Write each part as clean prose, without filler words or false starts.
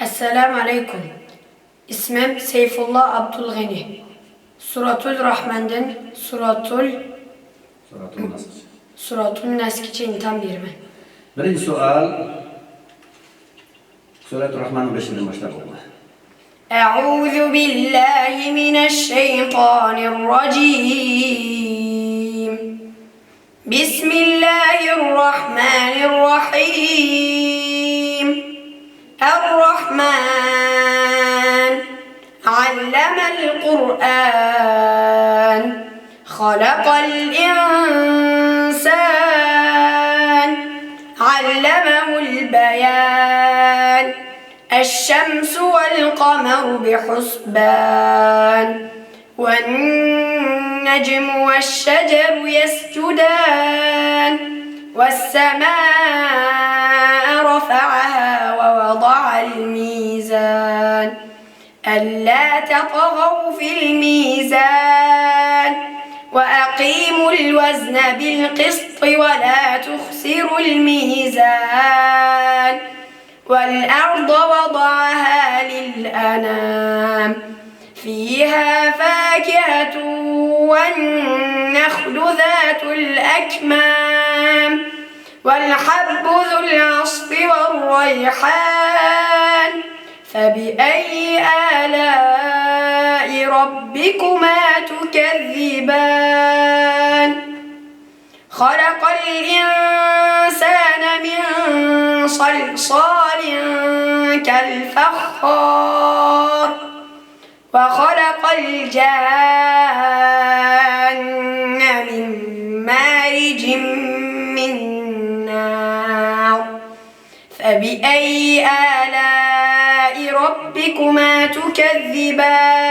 Esselamu Aleyküm. İsmim Seyfullah Abdülgani. Suratul Rahman'dan Suratul Nask'çe intam birimi. Birinci sual Suratul Rahman'ın 5. başlar olma. Eûzu billahi mineşşeytanirracim. Bismillahirrahmanirrahim. الرحمن علم القرآن خلق الإنسان علمه البيان الشمس والقمر بحسبان والنجم والشجر يسجدان والسماء رفعها ووضع الميزان ألا تطغوا في الميزان وأقيموا الوزن بالقسط ولا تخسروا الميزان والأرض وضعها للأنام فيها فاكهة والنخل ذات الأكمام والحب ذو العصف والريحان فبأي آلاء ربكما تكذبان خلق الإنسان من صلصال كالفخار وخلق الجان من مارج من نار فبأي آلاء ربكما تكذبان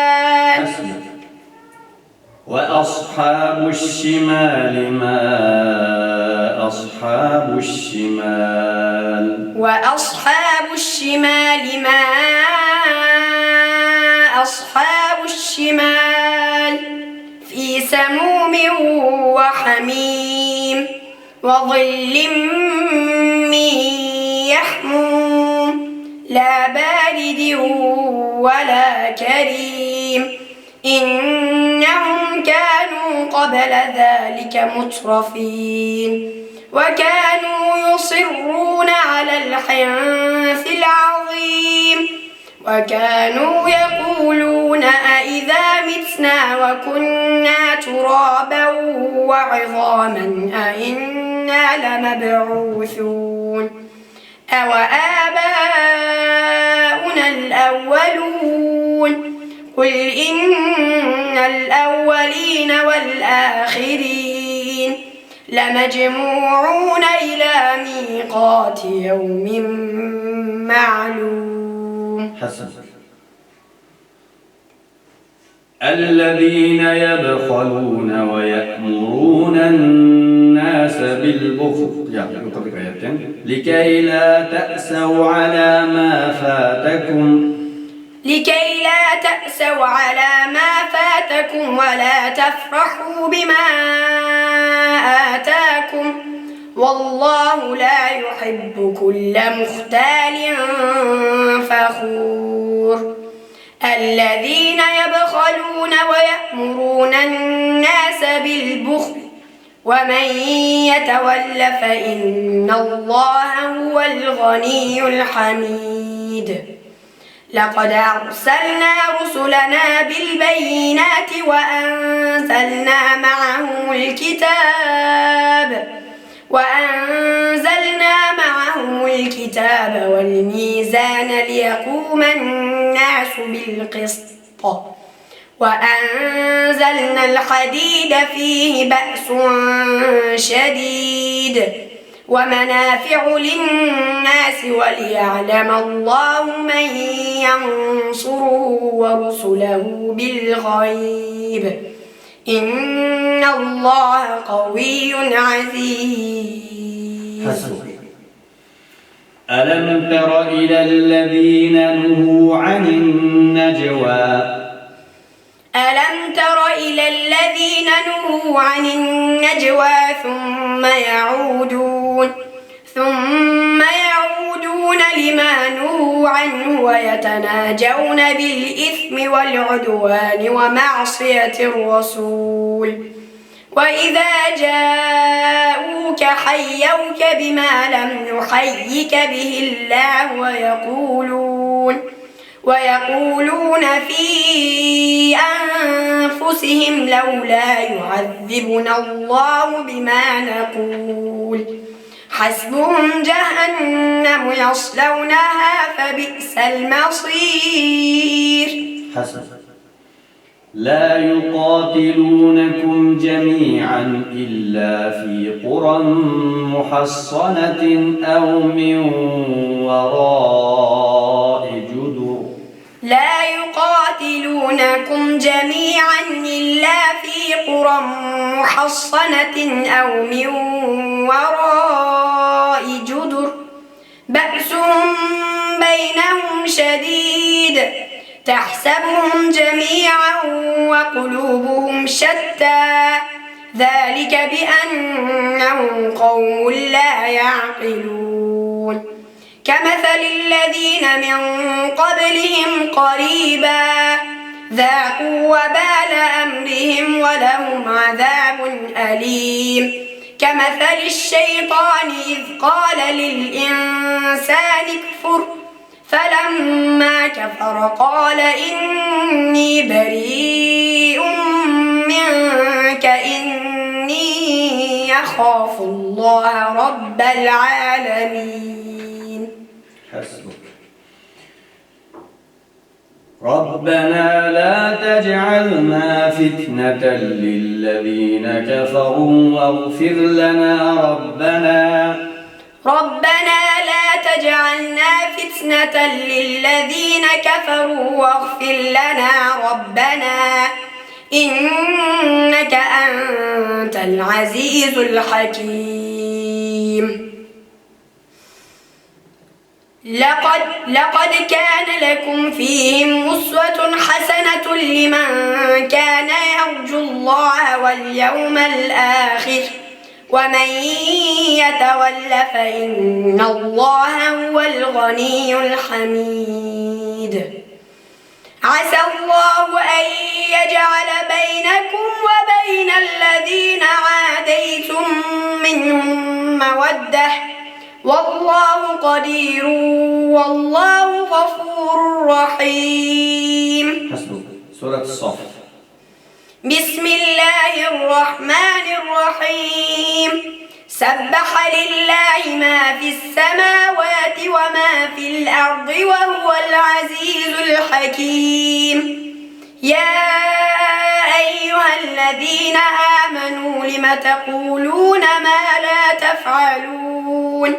وأصحاب الشمال ما أصحاب الشمال وأصحاب الشمال ما أصحاب الشمال في سموم وحميم وظل من يحموم لا بارد ولا كريم إنهم كانوا قبل ذلك مترفين وكانوا يصرون على الحنث العظيم وكانوا يقولون أئذا متنا وكنا ترابا وعظاما أئنا لمبعوثون أوآباؤنا الأولون قل إن الأولين والآخرين لمجموعون إلى ميقات يوم معلوم حسن. الذين يبخلون ويأمرون الناس بالبخل لكي لا تأسوا على ما فاتكم ولا تفرحوا بما آتاكم والله لا يحب كل مختال فخور الذين يبخلون ويأمرون الناس بالبخل ومن يتول فإن الله هو الغني الحميد لقد أرسلنا رسلنا بالبينات وأنزلنا معهم الكتاب والميزان ليقوم الناس بالقسط وأنزلنا الحديد فيه بأس شديد ومنافع للناس وليعلم الله من ينصره ورسله بالغيب إن الله قوي عزيز ألم تر إلى الذين نهوا عن النجوى ألم تر إلى الذين نهوا عن النجوى ثم يعودون لما نهوا عنه ويتناجون بالإثم والعدوان ومعصية الرسول وإذا جاءوك حيوك بما لم يحيك به الله ويقولون في أنفسهم لولا يعذبنا الله بما نقول حسبهم جهنم يصلونها فبئس المصير. لا يقاتلونكم جميعا إلا في قرى محصنة أو من وراء جدر. لا يقاتلونكم جميعا إلا في قرى محصنة أو من وراء جدر بأسهم بينهم شديد تحسبهم جميعا وقلوبهم شتى ذلك بأنهم قوم لا يعقلون كمثل الذين من قبلهم قريبا ذاقوا وبال أمرهم ولهم عذاب أليم كمثل الشيطان إذ قال للإنسان اكفر فلما كفر قال إني بريء منك إني أخاف الله رب العالمين. حسبك. ربنا لا تجعلنا فتنة للذين كفروا واغفر لنا ربنا لا تجعلنا فتنة للذين كفروا واغفر لنا ربنا إنك أنت العزيز الحكيم. لقد كان لكم فيهم أسوة حسنة لمن كان يرجو الله واليوم الآخر ومن يتول فإن الله هو الغني الحميد. عسى الله أن يجعل بينكم وبين الذين عاديتم منهم مودة والله قدير والله غفور رحيم. سورة الصف. بسم الله الرحمن الرحيم. سبح لله ما في السماوات وما في الأرض وهو العزيز الحكيم. يا أيها الذين آمنوا لم تقولون ما لا تفعلون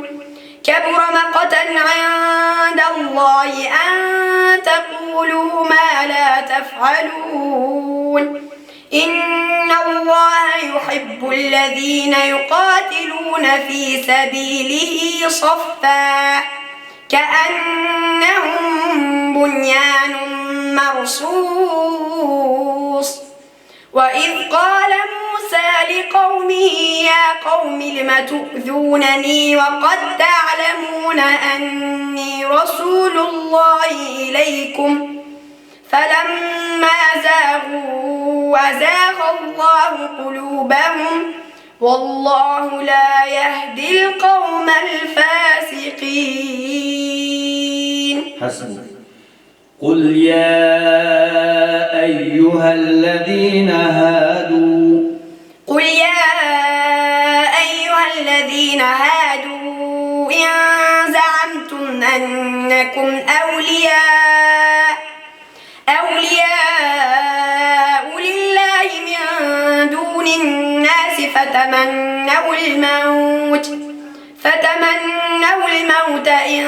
كبر مقتا عند الله أن تقولوا ما لا تفعلون إن الله يحب الذين يقاتلون في سبيله صفا كأنهم بنيان مرصوص. وإذ قال موسى لقومه يا قوم لم تؤذونني وقد تعلمون أني رسول الله إليكم فلما زاغوا أزاغ الله قلوبهم والله لا يهدي القوم الفاسقين. حسبك. قل يا أيها الذين هادوا إن زعمتم أنكم أولياء لله من دون الناس فتمنوا الموت إن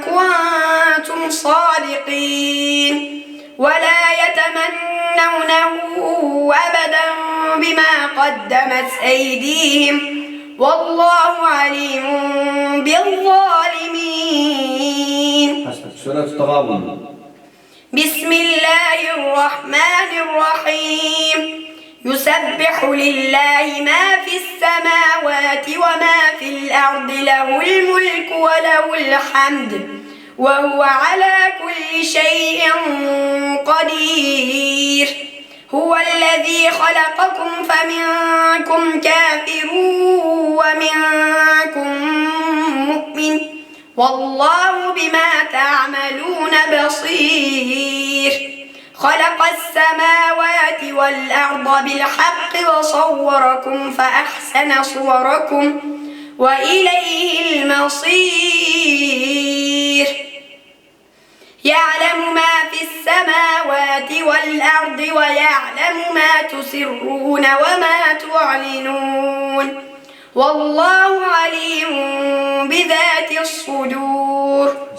كنتم صادقين ولا يتمنونه أبدا بما قدمت أيديهم والله عليم بالظالمين. سورة التغابن. بسم الله الرحمن الرحيم. يسبح لله ما في السماوات وما في الأرض له الملك وله الحمد وهو على كل كل شيء قدير هو الذي خلقكم فمنكم كافر ومنكم مؤمن والله بما تعملون بصير خلق السماوات والأرض بالحق وصوركم فأحسن صوركم وإليه المصير يعلم ما في السماوات والأرض ويعلم ما تسرون وما تعلنون والله عليم بذات الصدور